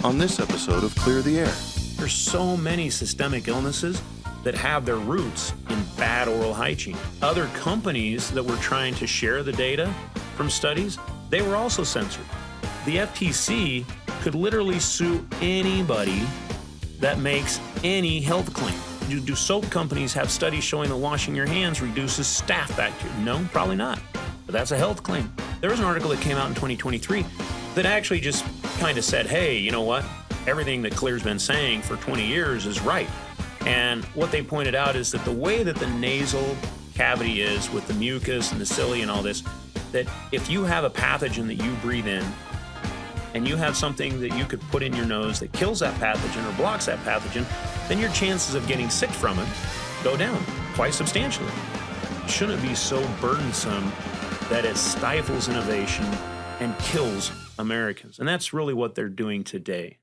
on this episode of Clear the Air. There's so many systemic illnesses that have their roots in bad oral hygiene. Other companies that were trying to share the data from studies, they were also censored. The FTC could literally sue anybody that makes any health claim. Do soap companies have studies showing that washing your hands reduces staph bacteria? No, probably not. But that's a health claim. There was an article that came out in 2023 that actually just kind of said, hey, you know what? Everything that Xlear's been saying for 20 years is right. And what they pointed out is that the way that the nasal cavity is with the mucus and the cilia and all this, that if you have a pathogen that you breathe in and you have something that you could put in your nose that kills that pathogen or blocks that pathogen, then your chances of getting sick from it go down quite substantially. It shouldn't be so burdensome that it stifles innovation and kills Americans. And that's really what they're doing today.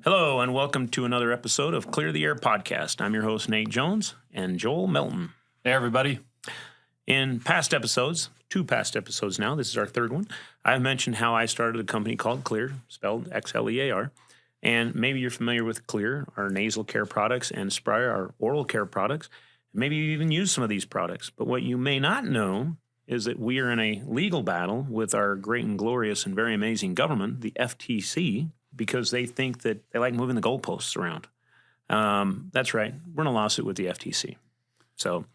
Hello, and welcome to another episode of Clear the Air podcast. I'm your host, Nate Jones, and Joel Melton. Hey, everybody. In past episodes, two past episodes now, this is our third one, I've mentioned how I started a company called Xlear, spelled Xlear. And maybe you're familiar with Xlear, our nasal care products, and Spry, our oral care products. Maybe you even use some of these products. But what you may not know is that we are in a legal battle with our great and glorious and very amazing government, the FTC, because they think that they like moving the goalposts around. That's right. We're in a lawsuit with the FTC. So,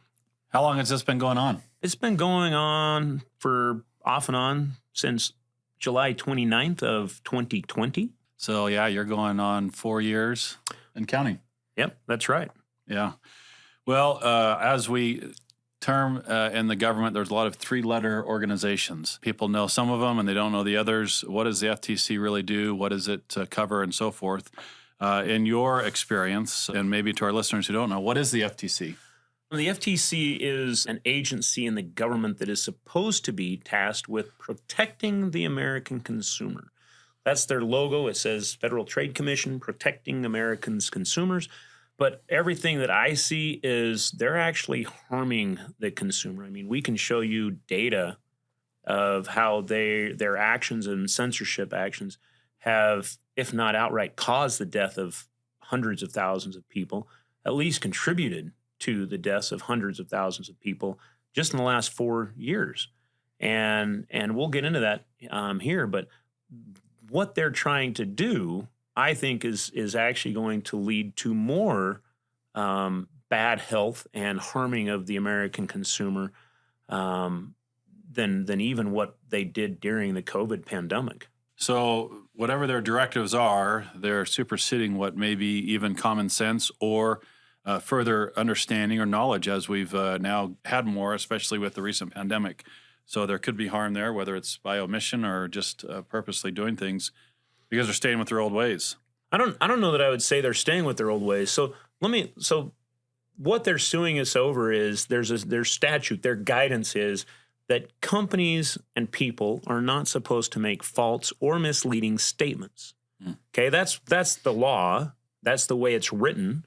how long has this been going on? It's been going on for off and on since July 29th of 2020. So, yeah, you're going on 4 years and counting. Yep, that's right. Yeah. Well, as we term in the government, there's a lot of three-letter organizations. People know some of them and they don't know the others. What does the FTC really do? What does it cover and so forth? In your experience, and maybe to our listeners who don't know, what is the FTC? The FTC is an agency in the government that is supposed to be tasked with protecting the American consumer. That's their logo. It says Federal Trade Commission, protecting Americans' consumers. But everything that I see is they're actually harming the consumer. I mean, we can show you data of how their actions and censorship actions have, if not outright caused the death of hundreds of thousands of people, at least contributed to the deaths of hundreds of thousands of people just in the last 4 years. And we'll get into that here. But what they're trying to do, I think, is actually going to lead to more bad health and harming of the American consumer than even what they did during the COVID pandemic. So whatever their directives are, they're superseding what may be even common sense or further understanding or knowledge as we've now had more, especially with the recent pandemic. So there could be harm there, whether it's by omission or just purposely doing things because they're staying with their old ways. I don't know that I would say they're staying with their old ways. So what they're suing us over is their statute, their guidance is that companies and people are not supposed to make false or misleading statements. Okay, that's the law. That's the way it's written.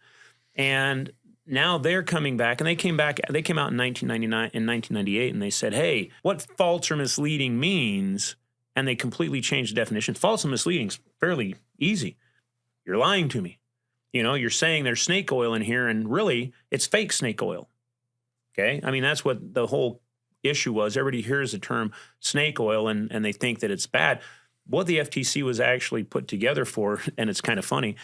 And now they're coming back, and they came out in 1998, and they said, hey, what false or misleading means, and they completely changed the definition. False and misleading is fairly easy. You're lying to me. You know, you're saying there's snake oil in here, and really, it's fake snake oil. Okay? I mean, that's what the whole issue was. Everybody hears the term snake oil, and they think that it's bad. What the FTC was actually put together for, and it's kind of funny,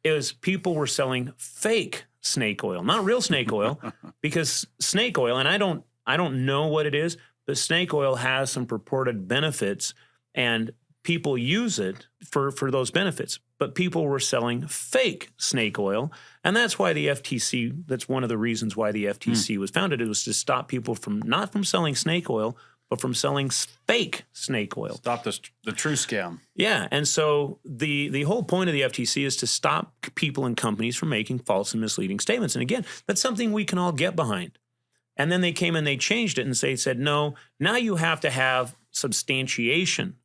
is people were selling fake snake oil, not real snake oil, because snake oil, and I don't know what it is, but snake oil has some purported benefits, and people use it for those benefits. But people were selling fake snake oil, and that's why the FTC, that's one of the reasons why the FTC was founded. It was to stop people not from selling snake oil, but from selling fake snake oil. Stop the true scam. Yeah, and so the whole point of the FTC is to stop people and companies from making false and misleading statements. And again, that's something we can all get behind. And then they came and they changed it and said, no, now you have to have substantiation.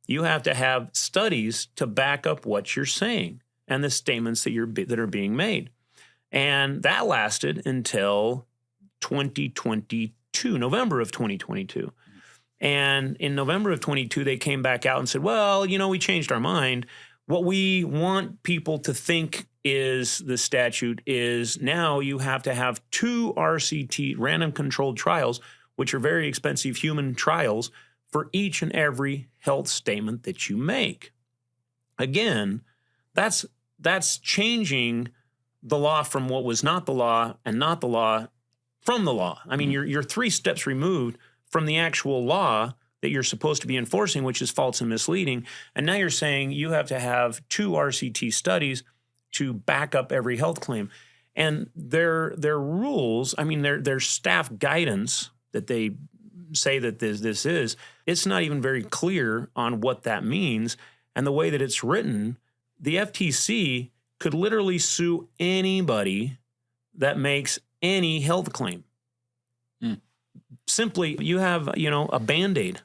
You have to have studies to back up what you're saying and the statements that are being made. And that lasted until 2022, November of 2022. And in November of 22, they came back out and said, well, we changed our mind. What we want people to think is the statute is now you have to have 2 RCT, random controlled trials, which are very expensive human trials, for each and every health statement that you make. Again, that's changing the law from what was not the law and not the law from the law. I mean, you're 3 steps removed from the actual law that you're supposed to be enforcing, which is false and misleading. And now you're saying you have to have 2 RCT studies to back up every health claim. And their rules, I mean, their staff guidance that they say that this is, it's not even very clear on what that means. And the way that it's written, the FTC could literally sue anybody that makes any health claim. Simply, you have, a Band-Aid.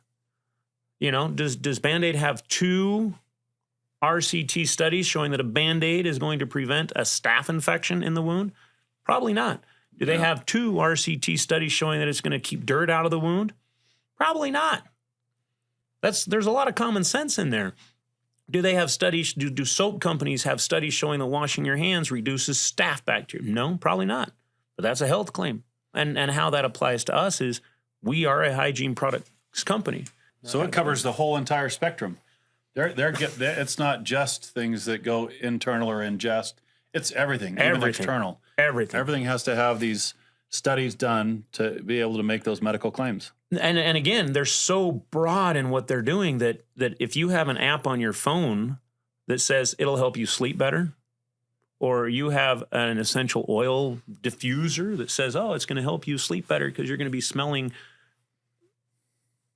Does Band-Aid have 2 RCT studies showing that a Band-Aid is going to prevent a staph infection in the wound? Probably not. Do they have 2 RCT studies showing that it's going to keep dirt out of the wound? Probably not. There's a lot of common sense in there. Do they have studies? Do soap companies have studies showing that washing your hands reduces staph bacteria? No, probably not. But that's a health claim. And how that applies to us is we are a hygiene products company. So it covers the whole entire spectrum. It's not just things that go internal or ingest. It's everything, even external. Everything has to have these studies done to be able to make those medical claims. And again, they're so broad in what they're doing that if you have an app on your phone that says it'll help you sleep better, or you have an essential oil diffuser that says, oh, it's going to help you sleep better because you're going to be smelling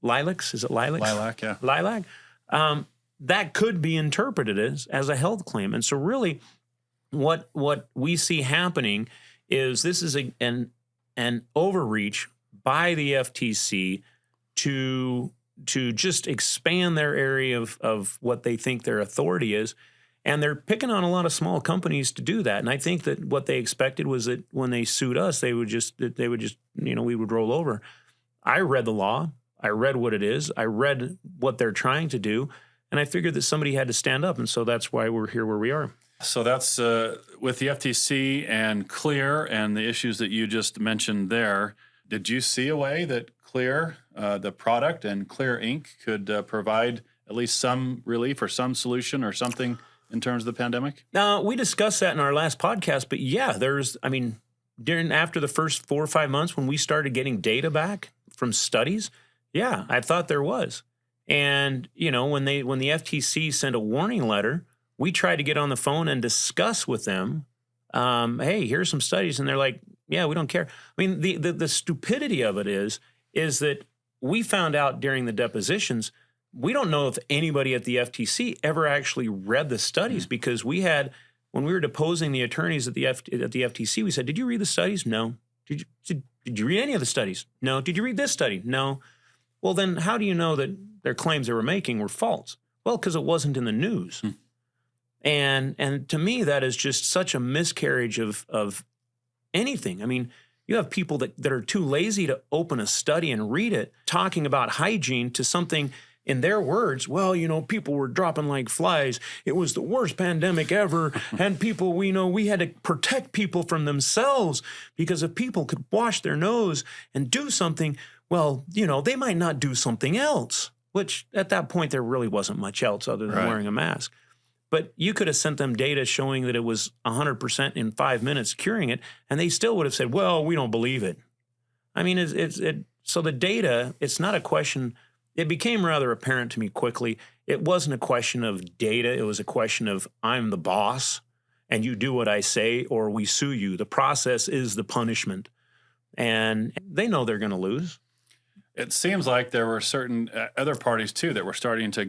lilacs. Is it lilacs? Lilac, yeah. Lilac. That could be interpreted as a health claim. And so really what we see happening is this is an overreach by the FTC to just expand their area of what they think their authority is. And they're picking on a lot of small companies to do that. And I think that what they expected was that when they sued us, we would roll over. I read the law. I read what it is. I read what they're trying to do. And I figured that somebody had to stand up. And so that's why we're here where we are. So that's with the FTC and Xlear and the issues that you just mentioned there. Did you see a way that Xlear, the product, and Xlear Inc. could provide at least some relief or some solution or something in terms of the pandemic? We discussed that in our last podcast, but yeah, after the first 4 or 5 months when we started getting data back from studies, yeah, I thought there was. And, when the FTC sent a warning letter, we tried to get on the phone and discuss with them, hey, here's some studies. And they're like, yeah, we don't care. I mean, the stupidity of it is that we found out during the depositions, we don't know if anybody at the FTC ever actually read the studies because when we were deposing the attorneys at the FTC, we said, did you read the studies? No. Did you read any of the studies? No. Did you read this study? No. Well, then how do you know that their claims they were making were false? Well, because it wasn't in the news. And to me, that is just such a miscarriage of anything. I mean, you have people that are too lazy to open a study and read it, talking about hygiene to something in their words, well, people were dropping like flies. It was the worst pandemic ever. And we had to protect people from themselves because if people could wash their nose and do something, well, they might not do something else, which at that point there really wasn't much else other than wearing a mask. But you could have sent them data showing that it was 100% in 5 minutes curing it, and they still would have said, well, we don't believe it. I mean, so the data, it's not a question. It became rather apparent to me quickly. It wasn't a question of data. It was a question of I'm the boss, and you do what I say, or we sue you. The process is the punishment. And they know they're going to lose. It seems like there were certain other parties, too, that were starting to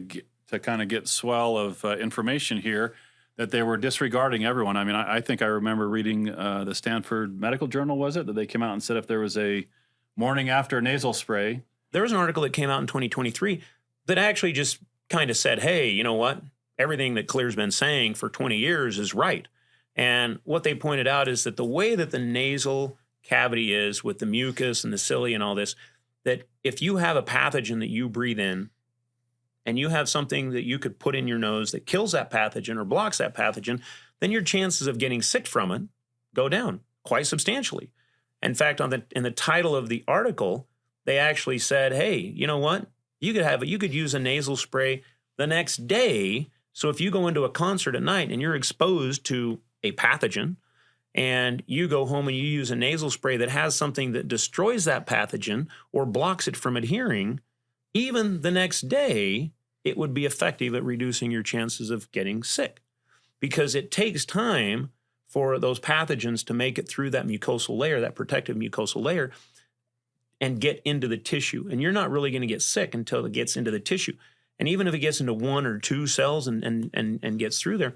kind of get swell of information here that they were disregarding everyone. I mean, I think I remember reading the Stanford Medical Journal, was it, that they came out and said if there was a morning after nasal spray. There was an article that came out in 2023 that actually just kind of said, hey, you know what? Everything that Xlear's been saying for 20 years is right. And what they pointed out is that the way that the nasal cavity is with the mucus and the cilia and all this, that if you have a pathogen that you breathe in, and you have something that you could put in your nose that kills that pathogen or blocks that pathogen, then your chances of getting sick from it go down quite substantially. In fact, in the title of the article, they actually said, hey, you know what? You could use a nasal spray the next day. So if you go into a concert at night and you're exposed to a pathogen, and you go home and you use a nasal spray that has something that destroys that pathogen or blocks it from adhering, even the next day, it would be effective at reducing your chances of getting sick, because it takes time for those pathogens to make it through that mucosal layer, that protective mucosal layer, and get into the tissue. And you're not really going to get sick until it gets into the tissue. And even if it gets into 1 or 2 cells and gets through there,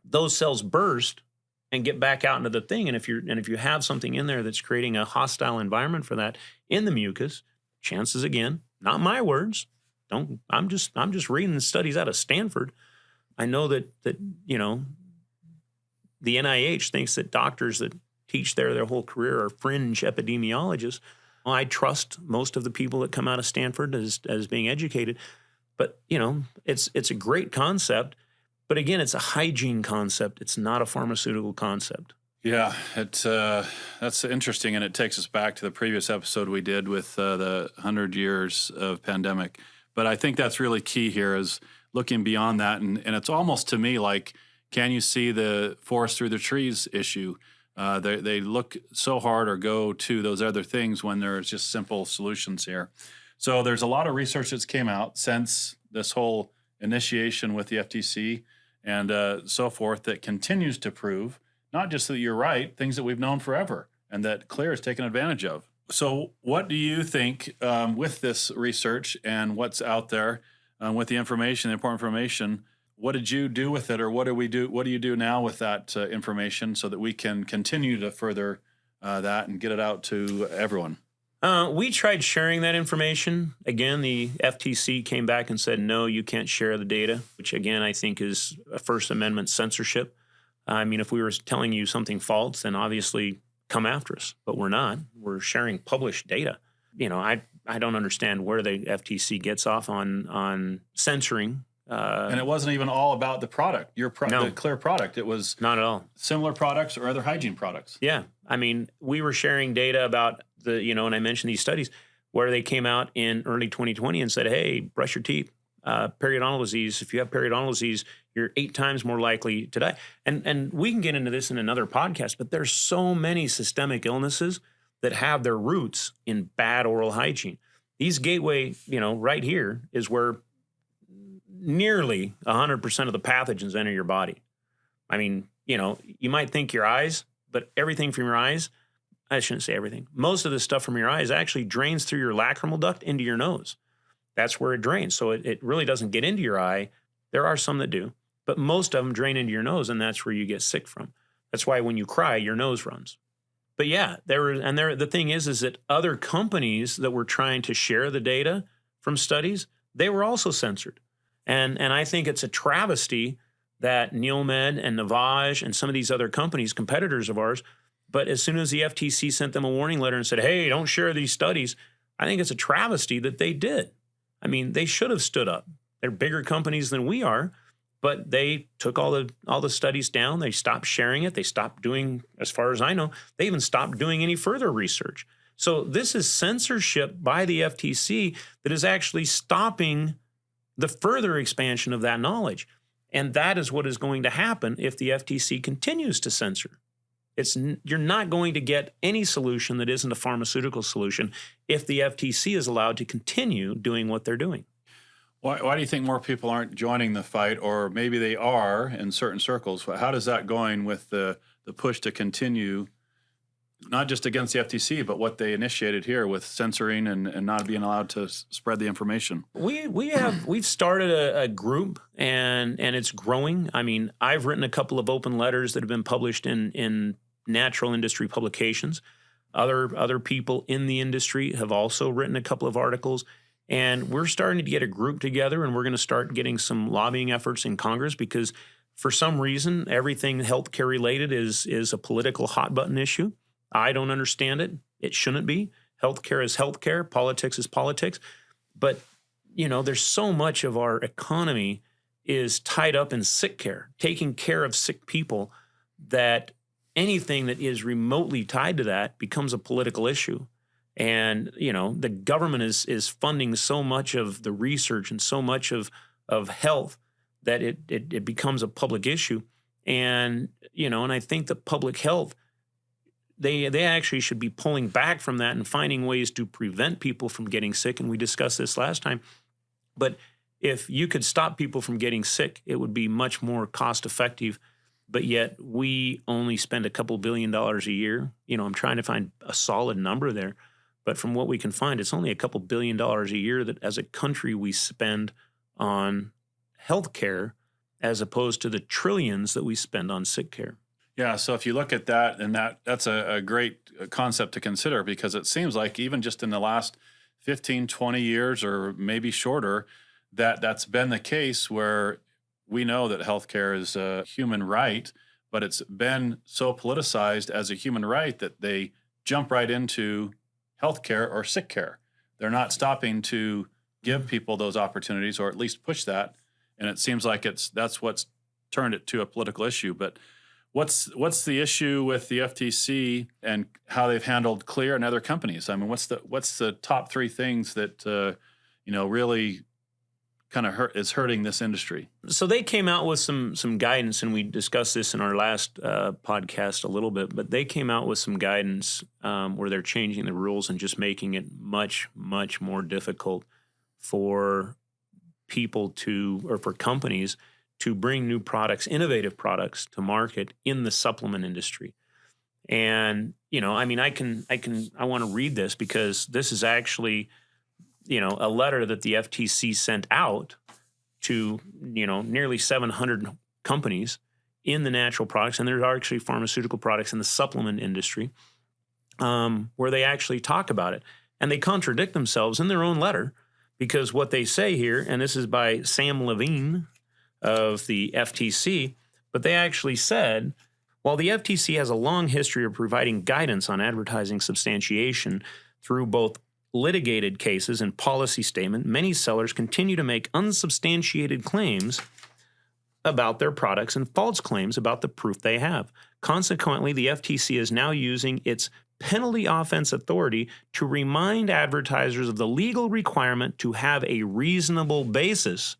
those cells burst and get back out into the thing. And if you have something in there that's creating a hostile environment for that in the mucus, chances, again, not my words, I'm just reading the studies out of Stanford. I know that you know, the NIH thinks that doctors that teach their whole career are fringe epidemiologists. Well, I trust most of the people that come out of Stanford as being educated, but you know, it's a great concept. But again, it's a hygiene concept. It's not a pharmaceutical concept. Yeah, that's interesting, and it takes us back to the previous episode we did with the 100 years of pandemic. But I think that's really key here, is looking beyond that, and it's almost to me like, can you see the forest through the trees issue? They look so hard or go to those other things when there's just simple solutions here. So there's a lot of research that's came out since this whole initiation with the FTC and so forth that continues to prove not just that you're right, things that we've known forever and that Xlear has taken advantage of. So what do you think with this research and what's out there with the information, the important information? What did you do with it, or what do we do? What do you do now with that information so that we can continue to further that and get it out to everyone? We tried sharing that information. Again, the FTC came back and said, no, you can't share the data, which again, I think is a First Amendment censorship. I mean, if we were telling you something false, then obviously come after us, but we're not. We're sharing published data. You know, I don't understand where the FTC gets off on censoring. And it wasn't even all about the product, the Xlear product. It was not at all similar products or other hygiene products. Yeah. I mean, we were sharing data about and I mentioned these studies where they came out in early 2020 and said, hey, brush your teeth, periodontal disease. If you have periodontal disease, you're 8 times more likely to die. And we can get into this in another podcast, but there's so many systemic illnesses that have their roots in bad oral hygiene. These gateway, right here is where nearly 100% of the pathogens enter your body. I mean, you might think your eyes, but everything from your eyes, I shouldn't say everything. Most of the stuff from your eyes actually drains through your lacrimal duct into your nose. That's where it drains. So it really doesn't get into your eye. There are some that do, but most of them drain into your nose, and that's where you get sick from. That's why when you cry, your nose runs. But yeah, the thing is that other companies that were trying to share the data from studies, they were also censored. And I think it's a travesty that NeilMed and Navage and some of these other companies, competitors of ours, but as soon as the FTC sent them a warning letter and said, hey, don't share these studies, I think it's a travesty that they did. I mean, they should have stood up. They're bigger companies than we are, but they took all the studies down. They stopped sharing it. They stopped doing, as far as I know, they even stopped doing any further research. So this is censorship by the FTC that is actually stopping the further expansion of that knowledge. And that is what is going to happen if the FTC continues to censor. You're not going to get any solution that isn't a pharmaceutical solution if the FTC is allowed to continue doing what they're doing. Why do you think more people aren't joining the fight, or maybe they are in certain circles? How does that going with the push to continue, not just against the FTC, but what they initiated here with censoring and not being allowed to spread the information? We've started a group and it's growing. I mean, I've written a couple of open letters that have been published in natural industry publications. Other people in the industry have also written a couple of articles, and we're starting to get a group together, and we're going to start getting some lobbying efforts in Congress, because for some reason, everything healthcare related is a political hot button issue. I don't understand it. It shouldn't be. Healthcare is healthcare. Politics is politics. But there's so much of our economy is tied up in sick care, taking care of sick people, that anything that is remotely tied to that becomes a political issue. And, the government is funding so much of the research and so much of health that it becomes a public issue. And, and I think that public health, they actually should be pulling back from that and finding ways to prevent people from getting sick. And we discussed this last time. But if you could stop people from getting sick, it would be much more cost effective. But yet we only spend a couple $2 billion a year. I'm trying to find a solid number there. But from what we can find, it's only a couple $2 billion a year that as a country we spend on health care, as opposed to the trillions that we spend on sick care. Yeah, so if you look at that, and that's a great concept to consider, because it seems like even just in the last 15, 20 years or maybe shorter, that's been the case, where we know that healthcare is a human right, but it's been so politicized as a human right that they jump right into healthcare or sick care. They're not stopping to give people those opportunities, or at least push that. And it seems like that's what's turned it to a political issue. But what's the issue with the FTC and how they've handled Xlear and other companies? I mean, what's the top three things that really kind of is hurting this industry? So they came out with some guidance, and we discussed this in our last podcast a little bit, but they came out with some guidance where they're changing the rules and just making it much, much more difficult for people or for companies to bring new products, innovative products to market in the supplement industry. And, I want to read this, because this is actually a letter that the FTC sent out to, nearly 700 companies in the natural products, and there are actually pharmaceutical products in the supplement industry, where they actually talk about it. And they contradict themselves in their own letter, because what they say here, and this is by Sam Levine of the FTC, but they actually said, while the FTC has a long history of providing guidance on advertising substantiation through both litigated cases and policy statement, many sellers continue to make unsubstantiated claims about their products and false claims about the proof they have. Consequently, the FTC is now using its penalty offense authority to remind advertisers of the legal requirement to have a reasonable basis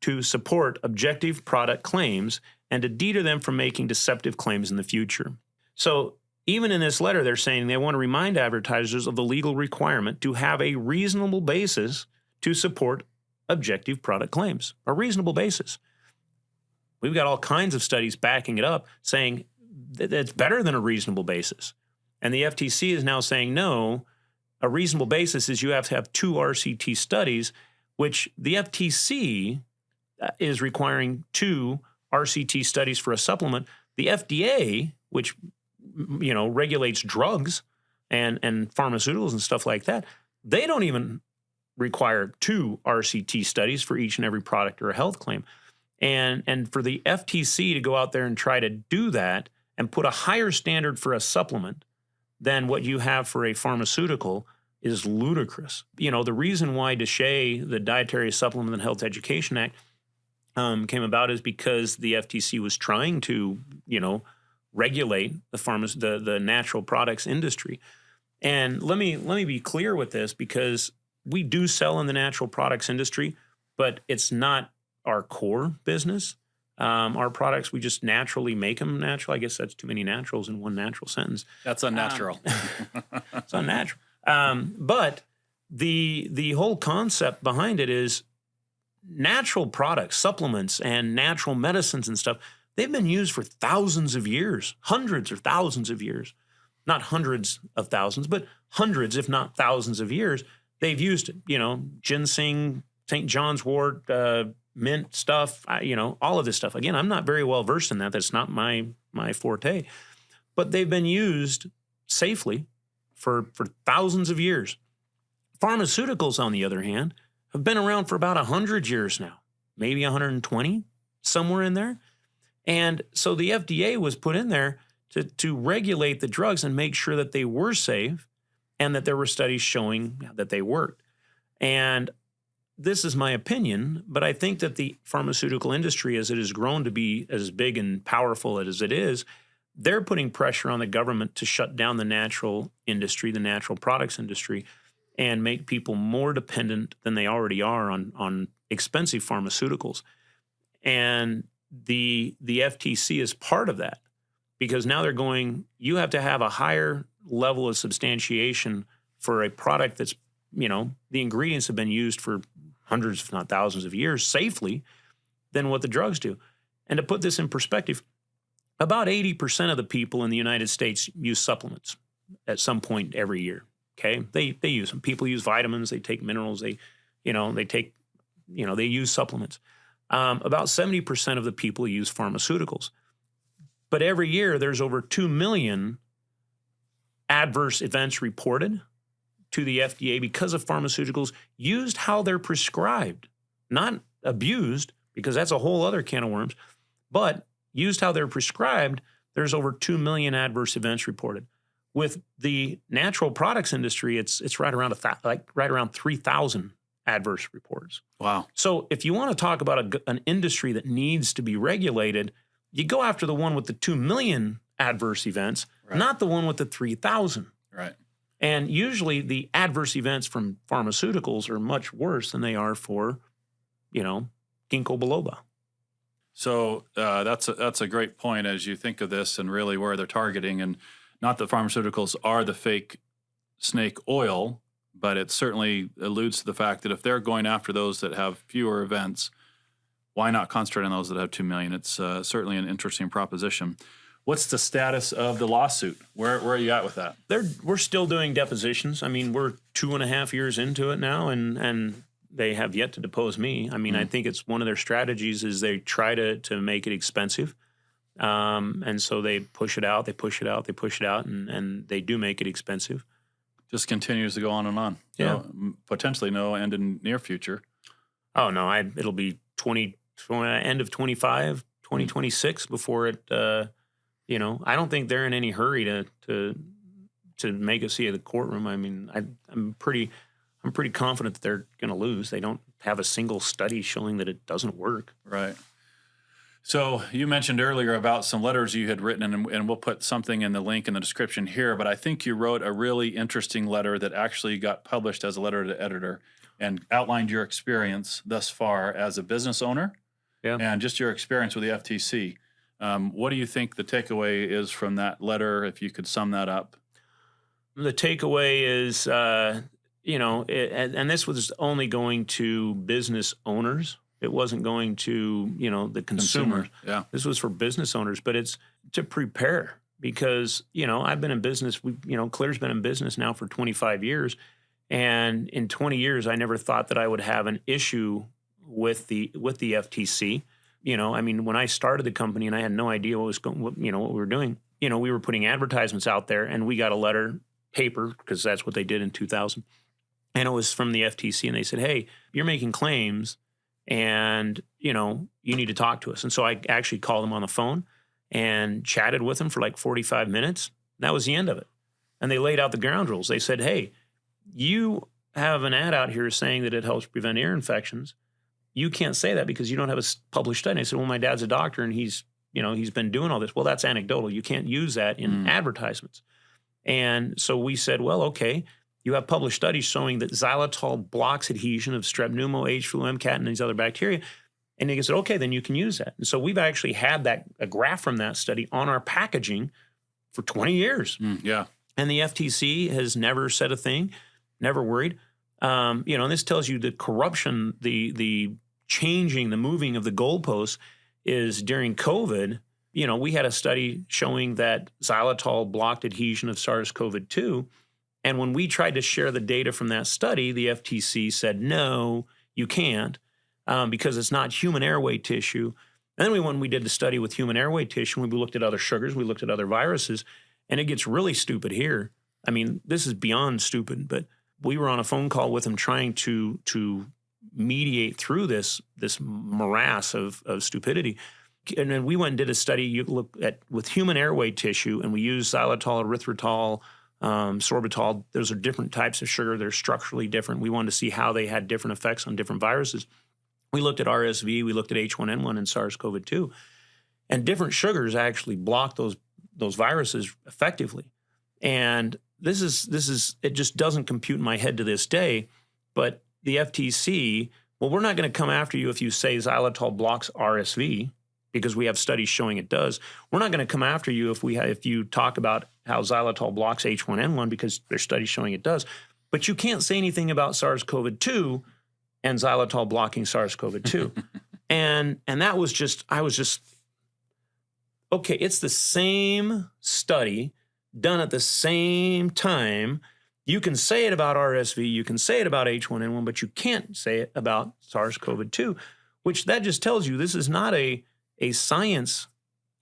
to support objective product claims and to deter them from making deceptive claims in the future. So even in this letter, they're saying they want to remind advertisers of the legal requirement to have a reasonable basis to support objective product claims, a reasonable basis. We've got all kinds of studies backing it up, saying that it's better than a reasonable basis. And the FTC is now saying, no, a reasonable basis is you have to have 2 RCT studies, which the FTC is requiring 2 RCT studies for a supplement. The FDA, which regulates drugs and pharmaceuticals and stuff like that, they don't even require 2 RCT studies for each and every product or a health claim. And for the FTC to go out there and try to do that and put a higher standard for a supplement than what you have for a pharmaceutical is ludicrous. The reason why DSHEA, the Dietary Supplement and Health Education Act, came about is because the FTC was trying to, regulate the natural products industry. And let me be clear with this, because we do sell in the natural products industry, but it's not our core business. Our products, we just naturally make them natural. I guess that's too many naturals in one natural sentence. That's unnatural. It's unnatural. But the whole concept behind it is natural products, supplements, and natural medicines and stuff. They've been used for thousands of years, hundreds or thousands of years. Not hundreds of thousands, but hundreds, if not thousands of years. They've used it. Ginseng, St. John's wort, mint stuff, all of this stuff. Again, I'm not very well versed in that. That's not my forte. But they've been used safely for thousands of years. Pharmaceuticals, on the other hand, have been around for about 100 years now, maybe 120, somewhere in there. And so the FDA was put in there to regulate the drugs and make sure that they were safe and that there were studies showing that they worked. And this is my opinion, but I think that the pharmaceutical industry, as it has grown to be as big and powerful as it is, they're putting pressure on the government to shut down the natural industry, the natural products industry, and make people more dependent than they already are on expensive pharmaceuticals. And the FTC is part of that, because now they're going, you have to have a higher level of substantiation for a product that's, the ingredients have been used for hundreds, if not thousands of years safely, than what the drugs do. And to put this in perspective, about 80% of the people in the United States use supplements at some point every year. Okay, they use them. People use vitamins. They take minerals. They use supplements. About 70% of the people use pharmaceuticals. But every year there's over 2 million adverse events reported to the FDA because of pharmaceuticals used how they're prescribed, not abused, because that's a whole other can of worms, but used how they're prescribed. There's over 2 million adverse events reported. With the natural products industry, it's right around right around 3,000 adverse reports. Wow. So if you want to talk about an industry that needs to be regulated, you go after the one with the 2 million adverse events, right, not the one with the 3,000. Right. And usually the adverse events from pharmaceuticals are much worse than they are for, ginkgo biloba. So that's a great point as you think of this and really where they're targeting, and not that pharmaceuticals are the fake snake oil, but it certainly alludes to the fact that if they're going after those that have fewer events, why not concentrate on those that have 2 million? It's certainly an interesting proposition. What's the status of the lawsuit? Where are you at with that? We're still doing depositions. I mean, we're 2.5 years into it now, and they have yet to depose me. I mean, I think it's one of their strategies is they try to make it expensive. And so they push it out, and they do make it expensive. Just continues to go on and on. Yeah. So potentially no end in near future. Oh, no, it'll be end of 25, 2026 before it, I don't think they're in any hurry to make us see the courtroom. I mean, I'm pretty confident that they're going to lose. They don't have a single study showing that it doesn't work. Right. So you mentioned earlier about some letters you had written, and we'll put something in the link in the description here, but I think you wrote a really interesting letter that actually got published as a letter to the editor and outlined your experience thus far as a business owner, and just your experience with the FTC. What do you think the takeaway is from that letter, if you could sum that up? The takeaway is, and this was only going to business owners. It wasn't going to, the consumer. Yeah. This was for business owners, but it's to prepare because, I've been in business. Xlear's been in business now for 25 years. And in 20 years, I never thought that I would have an issue with the FTC. When I started the company and I had no idea what we were doing, we were putting advertisements out there and we got a letter, paper, because that's what they did in 2000. And it was from the FTC and they said, hey, you're making claims and, you need to talk to us. And so I actually called them on the phone and chatted with them for like 45 minutes. That was the end of it. And they laid out the ground rules. They said, hey, you have an ad out here saying that it helps prevent ear infections. You can't say that because you don't have a published study. And I said, well, my dad's a doctor and he's been doing all this. Well, that's anecdotal. You can't use that in advertisements. And so we said, well, okay, you have published studies showing that xylitol blocks adhesion of strep pneumo, H. flu, MCAT, and these other bacteria. And they said, okay, then you can use that. And so we've actually had a graph from that study on our packaging for 20 years. Yeah. And the FTC has never said a thing, never worried. And this tells you the corruption, the changing, the moving of the goalposts is during COVID. We had a study showing that xylitol blocked adhesion of SARS-CoV-2. And when we tried to share the data from that study, the FTC said, no, you can't because it's not human airway tissue. And then when we did the study with human airway tissue, we looked at other sugars, we looked at other viruses, and it gets really stupid here. I mean, this is beyond stupid, but we were on a phone call with them trying to mediate through this morass of stupidity. And then we went and did a study you look at with human airway tissue, and we used xylitol, erythritol, sorbitol. Those are different types of sugar. They're structurally different. We wanted to see how they had different effects on different viruses. We looked at RSV, we looked at H1N1 and SARS-CoV-2, and different sugars actually block those viruses effectively. And this is it just doesn't compute in my head to this day. But the FTC, well, we're not going to come after you if you say xylitol blocks RSV, because we have studies showing it does. We're not going to come after you if you talk about how xylitol blocks H1N1, because there's studies showing it does. But you can't say anything about SARS-CoV-2 and xylitol blocking SARS-CoV-2. and that was just, I was just, okay, it's the same study done at the same time. You can say it about RSV, you can say it about H1N1, but you can't say it about SARS-CoV-2, which that just tells you this is not a science.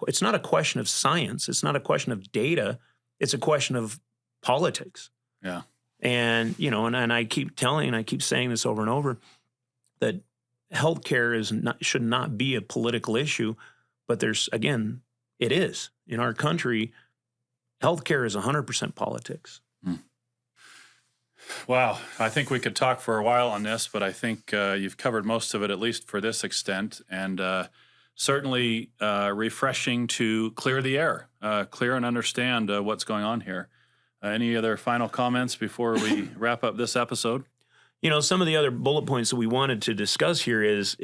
It's not a question of science. It's not a question of data. It's a question of politics. Yeah. And, and I keep saying this over and over, that healthcare should not be a political issue, but it is. In our country, healthcare is 100% politics. Wow. I think we could talk for a while on this, but I think you've covered most of it, at least for this extent, and certainly refreshing to clear the air, clear and understand what's going on here. Any other final comments before we wrap up this episode? Some of the other bullet points that we wanted to discuss here is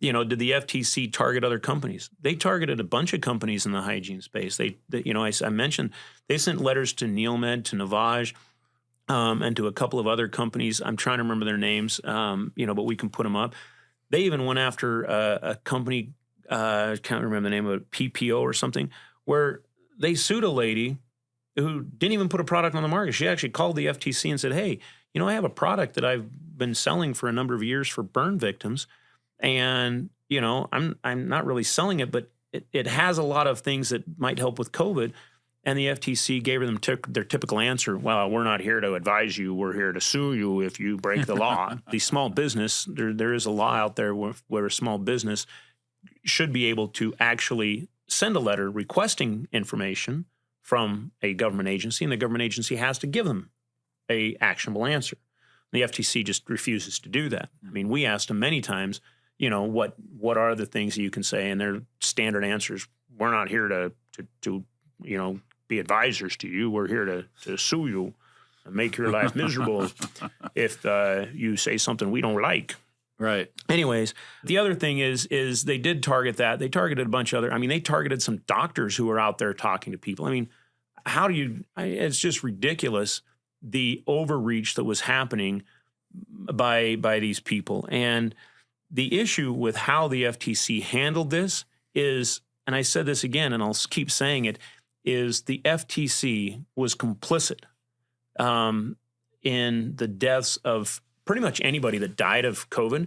did the FTC target other companies? They targeted a bunch of companies in the hygiene space. I mentioned they sent letters to Neilmed, to Navage, and to a couple of other companies. I'm trying to remember their names, but we can put them up. They even went after a company, I can't remember the name of it, PPO or something, where they sued a lady who didn't even put a product on the market. She actually called the FTC and said, hey, I have a product that I've been selling for a number of years for burn victims, and, I'm not really selling it, but it has a lot of things that might help with COVID. And the FTC gave them their typical answer, well, we're not here to advise you. We're here to sue you if you break the law. The small business, there is a law out there where a small business should be able to actually send a letter requesting information from a government agency, and the government agency has to give them a actionable answer. The FTC just refuses to do that. I mean, we asked them many times, what are the things that you can say? And their standard answers, we're not here to be advisors to you. We're here to sue you and make your life miserable if you say something we don't like. Right. Anyways, the other thing is they did target that. They targeted a bunch of they targeted some doctors who were out there talking to people. I mean, it's just ridiculous, the overreach that was happening by these people. And the issue with how the FTC handled this is, and I said this again, and I'll keep saying it, is the FTC was complicit in the deaths of pretty much anybody that died of COVID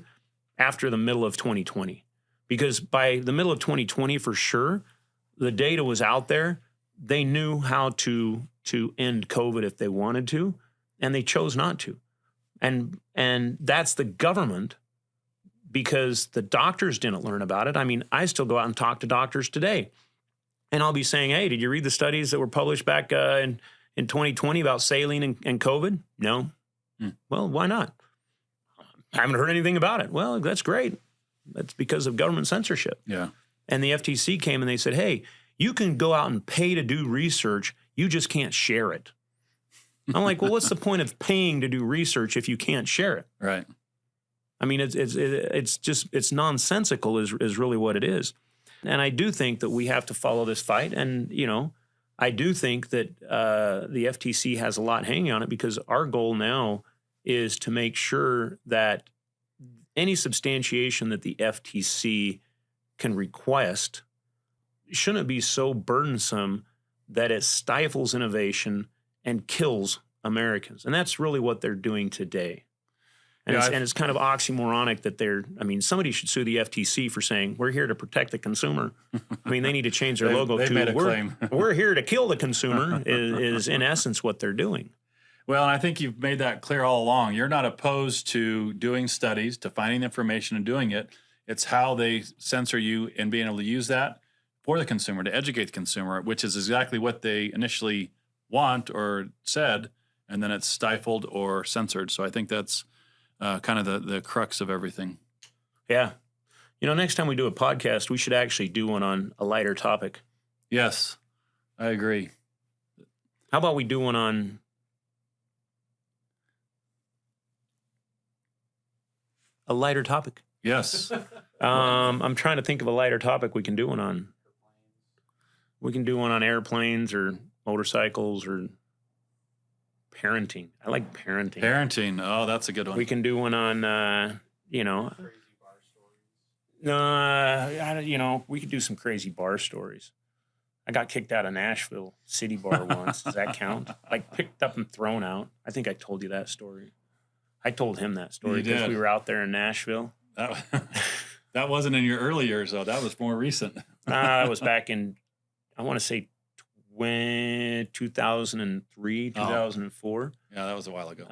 after the middle of 2020. Because by the middle of 2020, for sure, the data was out there. They knew how to end COVID if they wanted to, and they chose not to. And that's the government, because the doctors didn't learn about it. I mean, I still go out and talk to doctors today, and I'll be saying, hey, did you read the studies that were published back in 2020 about saline and COVID? No. Well, why not? I haven't heard anything about it. Well, that's great. That's because of government censorship. Yeah. And the FTC came and they said, hey, you can go out and pay to do research. You just can't share it. I'm like, well, what's the point of paying to do research if you can't share it? Right. I mean, it's nonsensical is really what it is. And I do think that we have to follow this fight. And, I do think that the FTC has a lot hanging on it, because our goal now is to make sure that any substantiation that the FTC can request shouldn't be so burdensome that it stifles innovation and kills Americans. And that's really what they're doing today. And, it's kind of oxymoronic that somebody should sue the FTC for saying, we're here to protect the consumer. I mean, they need to change their logo they to, made a claim. We're here to kill the consumer is in essence what they're doing. Well, and I think you've made that clear all along. You're not opposed to doing studies, to finding information and doing it. It's how they censor you and being able to use that for the consumer, to educate the consumer, which is exactly what they initially want or said, and then it's stifled or censored. So I think that's kind of the crux of everything. Yeah. Next time we do a podcast, we should actually do one on a lighter topic. Yes, I agree. How about we do one on a lighter topic? Yes. I'm trying to think of a lighter topic we can do one on. We can do one on airplanes or motorcycles or parenting. I like parenting. Parenting. Oh, that's a good one. We can do one on, we could do some crazy bar stories. I got kicked out of Nashville City Bar once. Does that count? Like picked up and thrown out. I think I told you that story. I told him that story because we were out there in Nashville. That wasn't in your early years, though. That was more recent. That was back in, I want to say 2003, 2004. Yeah, that was a while ago.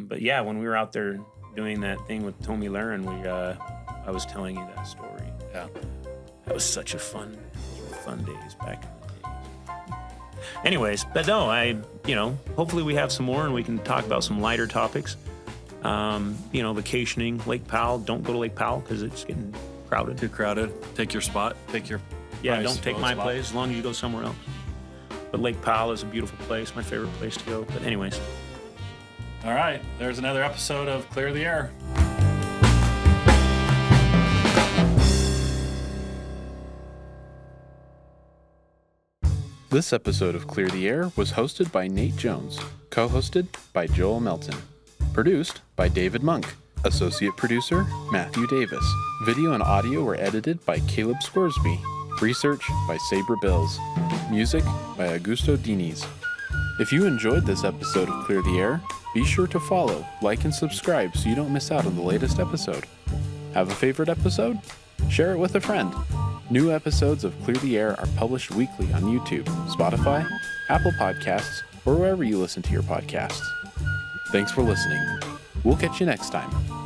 But yeah, when we were out there doing that thing with Tommy Lahren, I was telling you that story. Yeah. That was such a fun days back in the days. Anyways, but no, hopefully we have some more and we can talk about some lighter topics. Vacationing, Lake Powell. Don't go to Lake Powell because it's getting crowded. Too crowded. Take your spot. Take your don't take my place as long as you go somewhere else. But Lake Powell is a beautiful place, my favorite place to go. But anyways. All right. There's another episode of Clear the Air. This episode of Clear the Air was hosted by Nate Jones, co-hosted by Joel Melton, produced by David Monk, associate producer Matthew Davis. Video and audio were edited by Caleb Scoresby, research by Sabre Bills, music by Augusto Diniz. If you enjoyed this episode of Clear the Air, be sure to follow, like, and subscribe so you don't miss out on the latest episode. Have a favorite episode? Share it with a friend. New episodes of Clear the Air are published weekly on YouTube, Spotify, Apple Podcasts, or wherever you listen to your podcasts. Thanks for listening. We'll catch you next time.